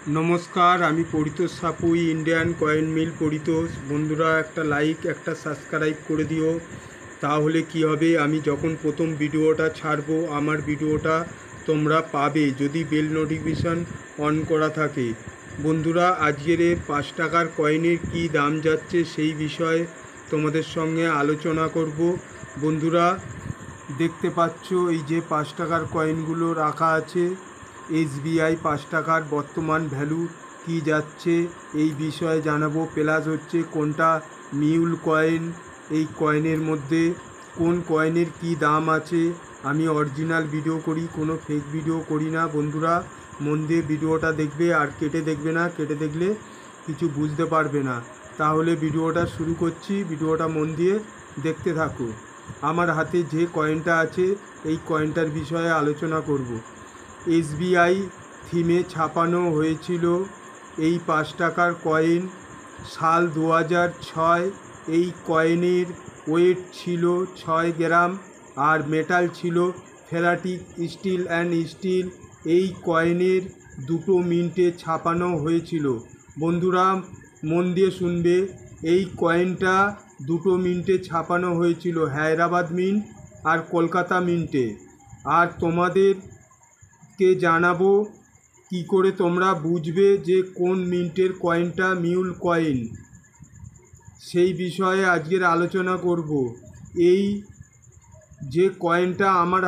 নমস্কার, আমি Paritosh Sapui, Indian coin mill Paritosh. বন্ধুরা, একটা লাইক একটা সাবস্ক্রাইব করে দিও। তাহলে কি হবে, আমি যখন প্রথম ভিডিওটা ছাড়বো আমার ভিডিওটা তোমরা পাবে যদি বেল নোটিফিকেশান অন করা থাকে। বন্ধুরা, আজকের এই 5 টাকার কয়েনের কি দাম যাচ্ছে সেই বিষয়ে তোমাদের সঙ্গে আলোচনা করব। বন্ধুরা, দেখতে পাচ্ছ এই যে 5 টাকার কয়েনগুলো রাখা আছে। SBI 5 টাকার বর্তমান ভ্যালু কি যাচ্ছে এই বিষয়ে জানাবো। প্লাস হচ্ছে কোনটা মিউল কয়েন, এই কয়েনের মধ্যে কোন কয়েনের কি দাম আছে। আমি অরিজিনাল ভিডিও করি, কোনো ফেক ভিডিও করি না। বন্ধুরা, মন দিয়ে ভিডিওটা দেখবে আর কেটে দেখবে না, কেটে দেখলে কিছু বুঝতে পারবে না। তাহলে ভিডিওটা শুরু করছি, ভিডিওটা মন দিয়ে দেখতে থাকো। আমার হাতে যে কয়েনটা আছে এই কয়েনটার বিষয়ে আলোচনা করব। SBI থিমে ছাপানো হয়েছিল এই 5 টাকার কয়েন সাল 2006। এই কয়েনের ওয়েট ছিল 6 গ্রাম আর মেটাল ছিল ফেরাটিক স্টিল অ্যান্ড স্টিল। এই কয়েনের দুটো মিন্টে ছাপানো হয়েছিল। বন্ধুরা, মন দিয়ে শুনবে, এই কয়েনটা দুটো মিন্টে ছাপানো হয়েছিল, হায়দ্রাবাদ মিন্ট আর কলকাতা মিন্টে। আর তোমাদেরকে জানাবো কি করে তোমরা বুঝবে যে কোন মিন্টের কয়েনটা মিউল কয়েন, সেই বিষয়ে আজকের আলোচনা করব। এই যে কয়েনটা আমার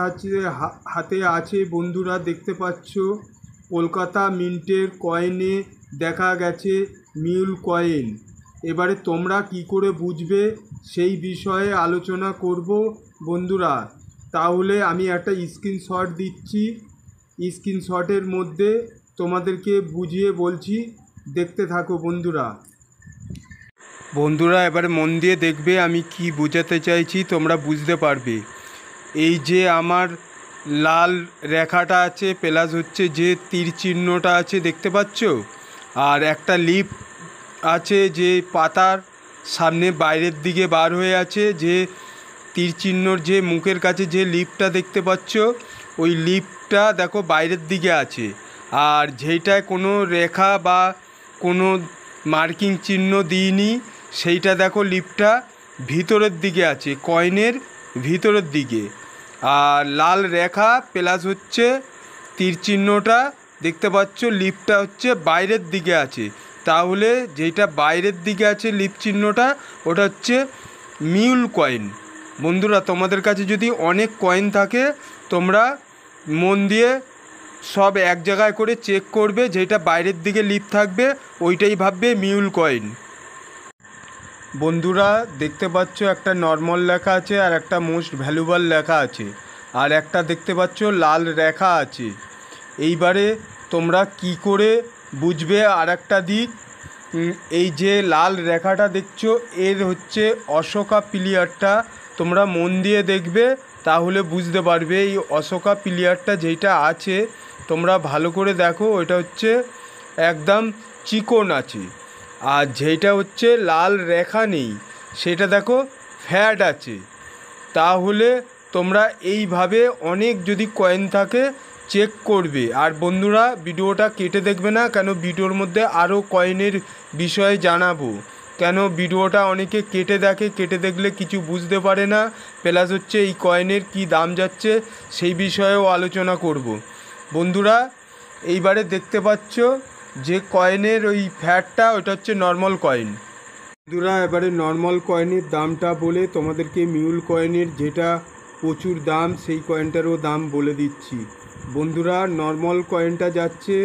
হাতে আছে বন্ধুরা, দেখতে পাচ্ছ কলকাতা মিন্টের কয়েনে দেখা গেছে মিউল কয়েন। এবারে তোমরা কি করে বুঝবে সেই বিষয়ে আলোচনা করব বন্ধুরা। তাহলে আমি একটা স্ক্রিনশট দিচ্ছি, স্ক্রিনশটের মধ্যে তোমাদেরকে বুঝিয়ে বলছি, দেখতে থাকো বন্ধুরা। বন্ধুরা, এবারে মন দিয়ে দেখবে আমি কি বোঝাতে চাইছি, তোমরা বুঝতে পারবে। এই যে আমার লাল রেখাটা আছে, প্লাস হচ্ছে যে তীর চিহ্নটা আছে দেখতে পাচ্ছ, আর একটা লিপ আছে যে পাতার সামনে বাইরের দিকে বার হয়ে আছে, যে তীর চিহ্নর যে মুখের কাছে যে লিপটা দেখতে পাচ্ছ, ওই লিপটা দেখো বাইরের দিকে আছে। আর যেইটায় কোনো রেখা বা কোনো মার্কিং চিহ্ন দিইনি, সেইটা দেখো লিপটা ভিতরের দিকে আছে, কয়েনের ভিতরের দিকে। আর লাল রেখা প্লাস হচ্ছে তীর চিহ্নটা দেখতে পাচ্ছ, লিপটা হচ্ছে বাইরের দিকে আছে। তাহলে যেটা বাইরের দিকে আছে লিপ চিহ্নটা, ওটা হচ্ছে মিউল কয়েন। বন্ধুরা, তোমাদের কাছে যদি অনেক কয়েন থাকে তোমরা মন দিয়ে সব এক জায়গায় করে চেক করবে, যেটা বাইরের দিকে লিপ থাকবে ওইটাই ভাববে মিউল কয়েন। বন্ধুরা, দেখতে পাচ্ছ একটা নর্মাল লেখা আছে আর একটা মোস্ট ভ্যালুয়েবল লেখা আছে, আর একটা দেখতে পাচ্ছ লাল রেখা আছে। এইবারে তোমরা কি করে বুঝবে আর একটা দিক, এই যে লাল রেখাটা দেখছো এর হচ্ছে অশোকা পিলিয়ারটা, তোমরা মন দিয়ে দেখবে তাহলে বুঝতে পারবে। এই অশোকা পিলিয়ারটা যেইটা আছে তোমরা ভালো করে দেখো, ওইটা হচ্ছে একদম চিকন আছে। আর যেইটা হচ্ছে লাল রেখা নেই সেটা দেখো ফ্যাট আছে। তাহলে তোমরা এইভাবে অনেক যদি কয়েন থাকে চেক করবে। আর বন্ধুরা, ভিডিওটা কেটে দেখবে না, কেন ভিডিওর মধ্যে আরও কয়েনের বিষয়ে জানাবো। কেন ভিডিওটা অনেকে কেটে দেখে, কেটে দেখলে কিছু বুঝতে পারে না। প্লাস হচ্ছে এই কয়েনের কি দাম যাচ্ছে সেই বিষয়েও আলোচনা করব। বন্ধুরা, এইবারে দেখতে পাচ্ছ যে কয়েনের ওই ফ্যাটটা, ওটা হচ্ছে নর্মাল কয়েন। বন্ধুরা, এবারে নর্মাল কয়েনের দামটা বলে তোমাদেরকে মিউল কয়েনের যেটা প্রচুর দাম সেই কয়েনটারও দাম বলে দিচ্ছি। বন্ধুরা, নর্মাল কয়েনটা যাচ্ছে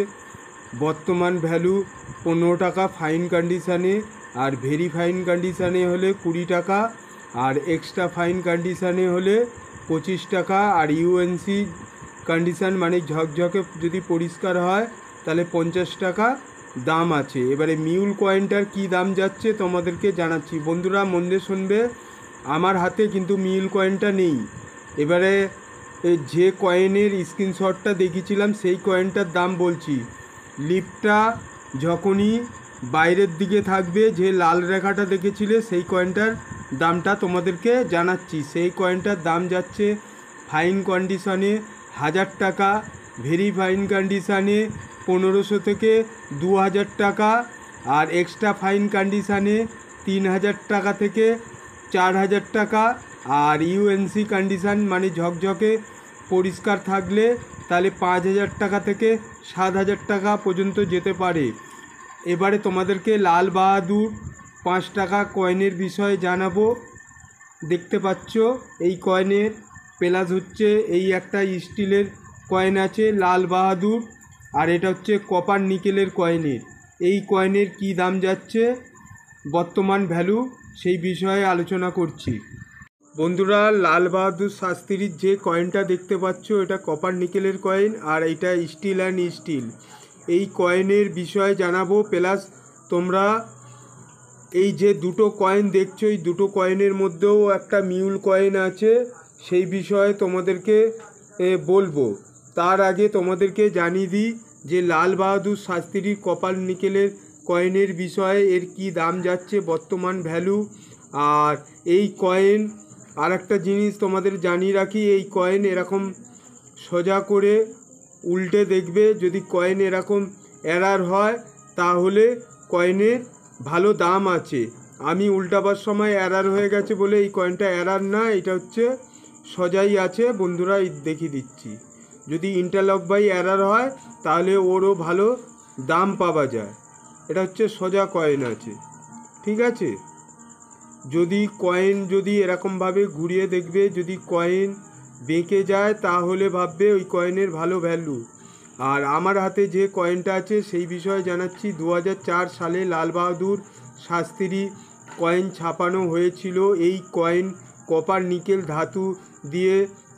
বর্তমান ভ্যালু 15 টাকা ফাইন কন্ডিশানে, আর ভেরি ফাইন কন্ডিশানে হলে 20 টাকা, আর এক্সট্রা ফাইন কন্ডিশানে হলে 25 টাকা, আর ইউএনসি কন্ডিশান মানে ঝকঝকে যদি পরিষ্কার হয় তাহলে 50 টাকা দাম আছে। এবারে মিউল কয়েনটার কি দাম যাচ্ছে তোমাদেরকে জানাচ্ছি। বন্ধুরা, মন দিয়ে শুনবে, আমার হাতে কিন্তু মিউল কয়েনটা নেই। এবারে যে কয়েনের স্ক্রিনশটটা দেখিয়েছিলাম সেই কয়েনটার দাম বলছি। লিপটা যখনই বাইরের দিকে থাকবে, যে লাল রেখাটা দেখেছিলে সেই কয়েনটার দামটা তোমাদেরকে জানাচ্ছি। সেই কয়েনটার দাম যাচ্ছে ফাইন কন্ডিশনে 1000 টাকা, ভেরি ফাইন কন্ডিশানে 1500 থেকে 2000 টাকা, আর এক্সট্রা ফাইন কন্ডিশানে 3000 টাকা থেকে 4000 টাকা, আর ইউএনসি কন্ডিশান মানে ঝকঝকে পরিষ্কার থাকলে তাহলে 5000 টাকা থেকে 7000 টাকা পর্যন্ত যেতে পারে। এবারে তোমাদেরকে লাল বাহাদুর 5 টাকা কয়েনের বিষয়ে জানাবো। দেখতে পাচ্ছ এই কয়েনের প্লাস হচ্ছে এই একটা স্টিলের কয়েন আছে লাল বাহাদুর, আর এটা হচ্ছে কপার নিকেলের কয়েনের। এই কয়েনের কি দাম যাচ্ছে বর্তমান ভ্যালু সেই বিষয়ে আলোচনা করছি। বন্ধুরা, লাল বাহাদুর শাস্ত্রীর যে কয়েনটা দেখতে পাচ্ছ এটা কপার নিকেলের কয়েন, আর এটা স্টিল অ্যান্ড স্টিল। এই কয়েনের বিষয়ে জানাবো, প্লাস তোমরা এই যে দুটো কয়েন দেখছো এই দুটো কয়েনের মধ্যেও একটা মিউল কয়েন আছে সেই বিষয়ে তোমাদেরকে বলবো। তার আগে তোমাদেরকে জানিয়ে দিই যে লাল বাহাদুর শাস্ত্রীর কপার নিকেলের কয়েনের বিষয়ে এর কি দাম যাচ্ছে বর্তমান ভ্যালু। আর এই কয়েন আর একটা জিনিস তোমাদের জানিয়ে রাখি, এই কয়েন এরকম সোজা করে উল্টে দেখবে, যদি কয়েন এরকম এরার হয় তাহলে কয়েনের ভালো দাম আছে। আমি উল্টাবার সময় এরার হয়ে গেছে বলে এই কয়েনটা এরার না, এটা হচ্ছে সোজাই আছে। বন্ধুরা দেখিয়ে দিচ্ছি, যদি ইন্টারলক বাই এরার হয় তাহলে ওরও ভালো দাম পাওয়া যায়। এটা হচ্ছে সোজা কয়েন আছে, ঠিক আছে। যদি কয়েন যদি এরকমভাবে ঘুরিয়ে দেখবে, যদি কয়েন বেঁকে যায় তাহলে ভাববে ওই কয়েনের ভালো ভ্যালু। আর আমার হাতে যে কয়েনটা আছে সেই বিষয়ে জানাচ্ছি। 2004 সালে লাল বাহাদুর শাস্ত্রী কয়েন ছাপানো হয়েছিল। এই কয়েন কপার নিকেল ধাতু দিয়ে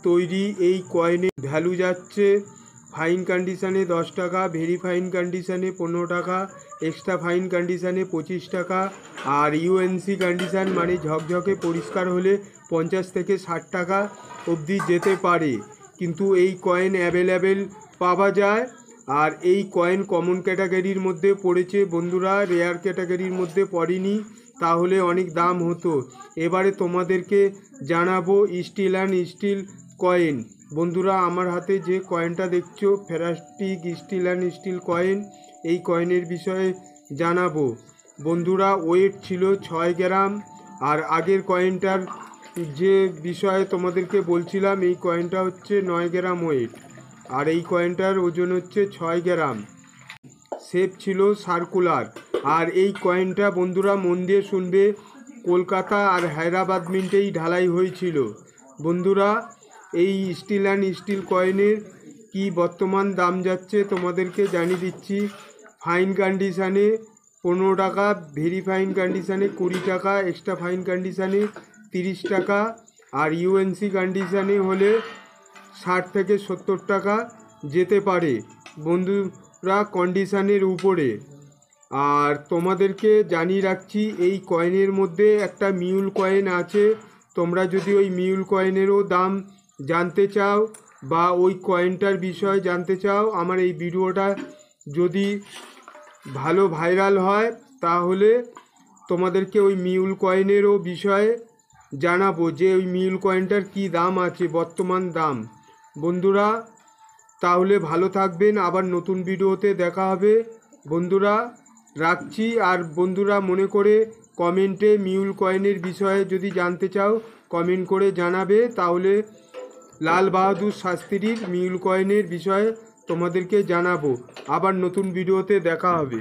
তৈরি। এই কয়েনের ভ্যালু যাচ্ছে ফাইন কন্ডিশানে 10 টাকা, ভেরি ফাইন কন্ডিশানে 15 টাকা, এক্সট্রা ফাইন কন্ডিশানে 25 টাকা, আর ইউএনসি কন্ডিশান মানে ঝকঝকে পরিষ্কার হলে 50 থেকে 60 টাকা অবধি যেতে পারে। কিন্তু এই কয়েন অ্যাভেলেবেল পাওয়া যায়। আর এই কয়েন কমন ক্যাটাগরির মধ্যে পড়েছে বন্ধুরা, রেয়ার ক্যাটাগরির মধ্যে পড়েনি, তাহলে অনেক দাম হতো। এবারে তোমাদেরকে জানাবো স্টিল অ্যান্ড স্টিল কয়েন। বন্ধুরা, আমার হাতে যে কয়েনটা দেখছো ফেরাস্টিক স্টিল অ্যান্ড স্টিল কয়েন, এই কয়েনের বিষয়ে জানাবো। বন্ধুরা, ওয়েট ছিল 6 গ্রাম। আর আগের কয়েনটার যে বিষয়ে তোমাদেরকে বলছিলাম এই কয়েনটা হচ্ছে 9 গ্রাম ওয়েট, আর এই কয়েনটার ওজন হচ্ছে 6 গ্রাম। শেপ ছিল সার্কুলার। আর এই কয়েনটা বন্ধুরা মন দিয়ে শুনবে, কলকাতা আর হায়দ্রাবাদ মিন্টেই ঢালাই হয়েছিল। বন্ধুরা, এই স্টিল অ্যান্ড স্টিল কয়েনের কি বর্তমান দাম যাচ্ছে তোমাদেরকে জানিয়ে দিচ্ছি। ফাইন কন্ডিশানে 15 টাকা, ভেরি ফাইন কন্ডিশানে 20 টাকা, এক্সট্রা ফাইন কন্ডিশানে 30 টাকা, আর ইউএনসি কন্ডিশানে হলে 60 থেকে 70 টাকা যেতে পারে বন্ধুরা, কন্ডিশানের উপরে। আর তোমাদেরকে জানিয়ে রাখছি এই কয়েনের মধ্যে একটা মিউল কয়েন আছে। তোমরা যদি ওই মিউল কয়েনেরও দাম জানতে চাও বা ওই কয়েনটার বিষয়ে জানতে চাও, আমার এই ভিডিওটা যদি ভালো ভাইরাল হয় তাহলে তোমাদেরকে ওই মিউল কয়েনেরও বিষয়ে জানাবো যে ওই মিউল কয়েনটার কি দাম আছে বর্তমান দাম। বন্ধুরা, তাহলে ভালো থাকবেন, আবার নতুন ভিডিওতে দেখা হবে। বন্ধুরা রাখছি। আর বন্ধুরা মনে করে কমেন্টে মিউল কয়েনের বিষয়ে যদি জানতে চাও কমেন্ট করে জানাবে, তাহলে লাল বাহাদুর শাস্ত্রীর মিউল কয়েনের বিষয়ে তোমাদেরকে জানাবো। আবার নতুন ভিডিওতে দেখা হবে।